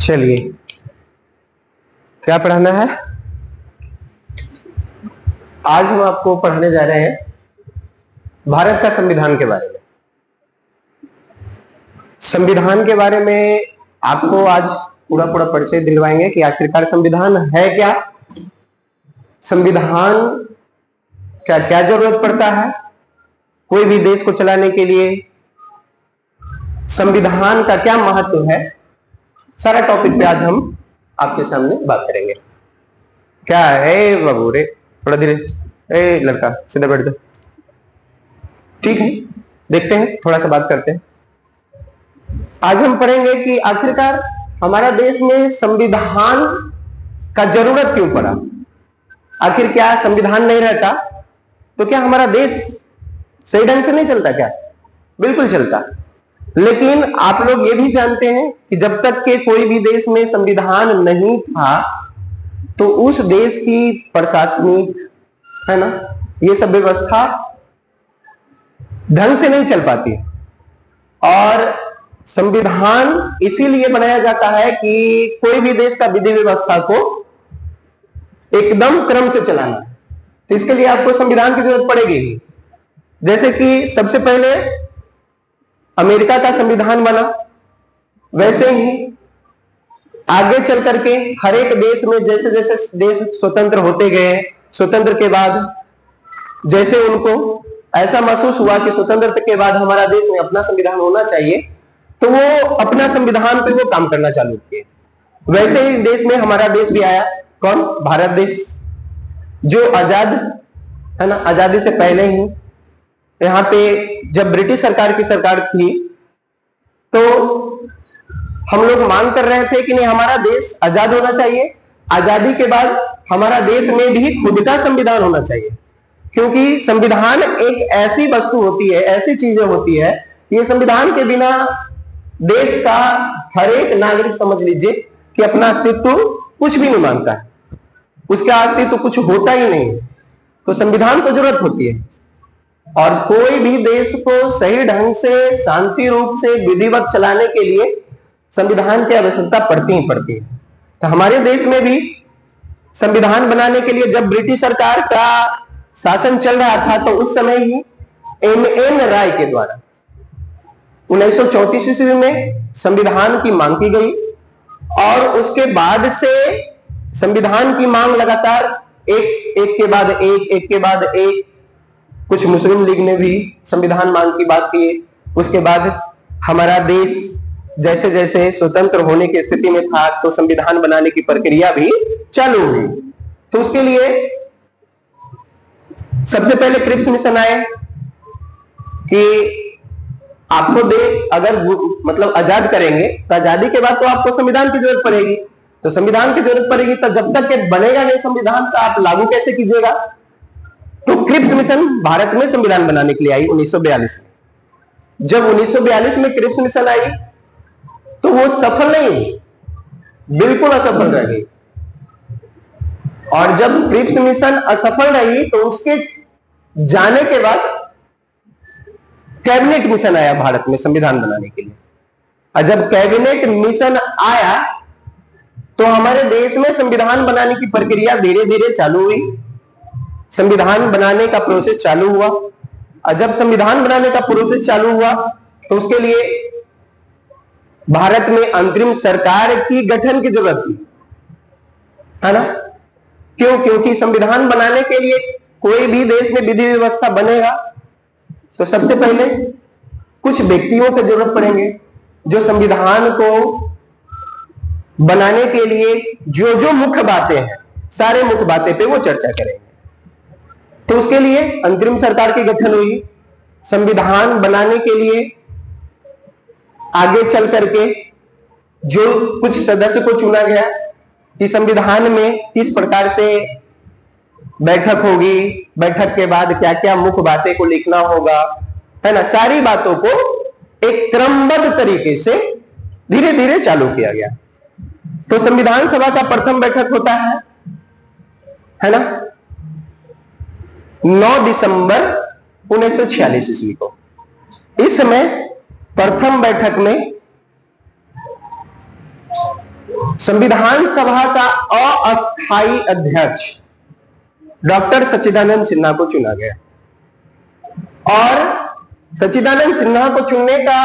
चलिए, क्या पढ़ाना है? आज हम आपको पढ़ाने जा रहे हैं भारत का संविधान के बारे में। संविधान के बारे में आपको आज पूरा परिचय दिलवाएंगे कि आखिरकार संविधान है क्या, संविधान क्या क्या जरूरत पड़ता है कोई भी देश को चलाने के लिए, संविधान का क्या महत्व है, सारा टॉपिक पे आज हम आपके सामने बात करेंगे। क्या है बाबू रे, थोड़ा धीरे, ए लड़का सीधा बैठ जाओ। ठीक है, देखते हैं, थोड़ा सा बात करते हैं। आज हम पढ़ेंगे कि आखिरकार हमारा देश में संविधान का जरूरत क्यों पड़ा। आखिर क्या संविधान नहीं रहता तो क्या हमारा देश सही ढंग से नहीं चलता? क्या बिल्कुल चलता। लेकिन आप लोग ये भी जानते हैं कि जब तक के कोई भी देश में संविधान नहीं था तो उस देश की प्रशासनिक, है ना, ये सब व्यवस्था ढंग से नहीं चल पाती। और संविधान इसीलिए बनाया जाता है कि कोई भी देश का विधि व्यवस्था को एकदम क्रम से चलाना, तो इसके लिए आपको संविधान की जरूरत पड़ेगी ही। जैसे कि सबसे पहले अमेरिका का संविधान बना, वैसे ही आगे चल करके हर एक देश में जैसे जैसे देश स्वतंत्र होते गए, स्वतंत्र के बाद जैसे उनको ऐसा महसूस हुआ कि स्वतंत्रता के बाद हमारा देश में अपना संविधान होना चाहिए, तो वो अपना संविधान पे वो काम करना चालू किए। वैसे ही देश में हमारा देश भी आया। कौन? भारत देश, जो आजाद है ना, आजादी से पहले ही यहाँ पे जब ब्रिटिश सरकार की सरकार थी तो हम लोग मांग कर रहे थे कि नहीं, हमारा देश आजाद होना चाहिए, आजादी के बाद हमारा देश में भी खुद का संविधान होना चाहिए। क्योंकि संविधान एक ऐसी वस्तु होती है, ऐसी चीजें होती है, ये संविधान के बिना देश का हर एक नागरिक समझ लीजिए कि अपना अस्तित्व कुछ भी नहीं मानता है, उसका अस्तित्व कुछ होता ही नहीं। तो संविधान को जरूरत होती है और कोई भी देश को सही ढंग से शांति रूप से विधिवत चलाने के लिए संविधान की आवश्यकता पड़ती ही पड़ती है। तो हमारे देश में भी संविधान बनाने के लिए जब ब्रिटिश सरकार का शासन चल रहा था तो उस समय ही एम राय के द्वारा 1934 ईस्वी में संविधान की मांग की गई और उसके बाद से संविधान की मांग लगातार एक के बाद एक, कुछ मुस्लिम लीग ने भी संविधान मांग की बात की। उसके बाद हमारा देश जैसे जैसे स्वतंत्र होने की स्थिति में था तो संविधान बनाने की प्रक्रिया भी चालू हुई। तो उसके लिए सबसे पहले क्रिप्स मिशन आए कि आपको देश अगर मतलब आजाद करेंगे तो आजादी के बाद तो आपको संविधान की जरूरत पड़ेगी। तो संविधान की जरूरत पड़ेगी तो जब तक बनेगा नहीं संविधान तो आप लागू कैसे कीजिएगा? तो क्रिप्स मिशन भारत में संविधान बनाने के लिए आई 1942 में। जब 1942 में क्रिप्स मिशन आई तो वो सफल नहीं, बिल्कुल असफल रह गई। और जब क्रिप्स मिशन असफल रही तो उसके जाने के बाद कैबिनेट मिशन आया भारत में संविधान बनाने के लिए। और जब कैबिनेट मिशन आया तो हमारे देश में संविधान बनाने की प्रक्रिया धीरे धीरे चालू हुई, संविधान बनाने का प्रोसेस चालू हुआ। और जब संविधान बनाने का प्रोसेस चालू हुआ तो उसके लिए भारत में अंतरिम सरकार की गठन की जरूरत थी, है ना। क्यों? क्योंकि संविधान बनाने के लिए कोई भी देश में विधि व्यवस्था बनेगा तो सबसे पहले कुछ व्यक्तियों की जरूरत पड़ेंगे जो संविधान को बनाने के लिए जो जो मुख्य बातें हैं, सारे मुख्य बातें पे वो चर्चा करेंगे। तो उसके लिए अंतरिम सरकार की गठन हुई। संविधान बनाने के लिए आगे चल करके जो कुछ सदस्य को चुना गया कि संविधान में किस प्रकार से बैठक होगी, बैठक के बाद क्या क्या मुख्य बातें को लिखना होगा, है ना, सारी बातों को एक क्रमबद्ध तरीके से धीरे धीरे चालू किया गया। तो संविधान सभा का प्रथम बैठक होता है ना, 9 दिसंबर 1946 ईस्वी को। इस समय प्रथम बैठक में संविधान सभा का अस्थायी अध्यक्ष डॉक्टर सच्चिदानंद सिन्हा को चुना गया। और सच्चिदानंद सिन्हा को चुनने का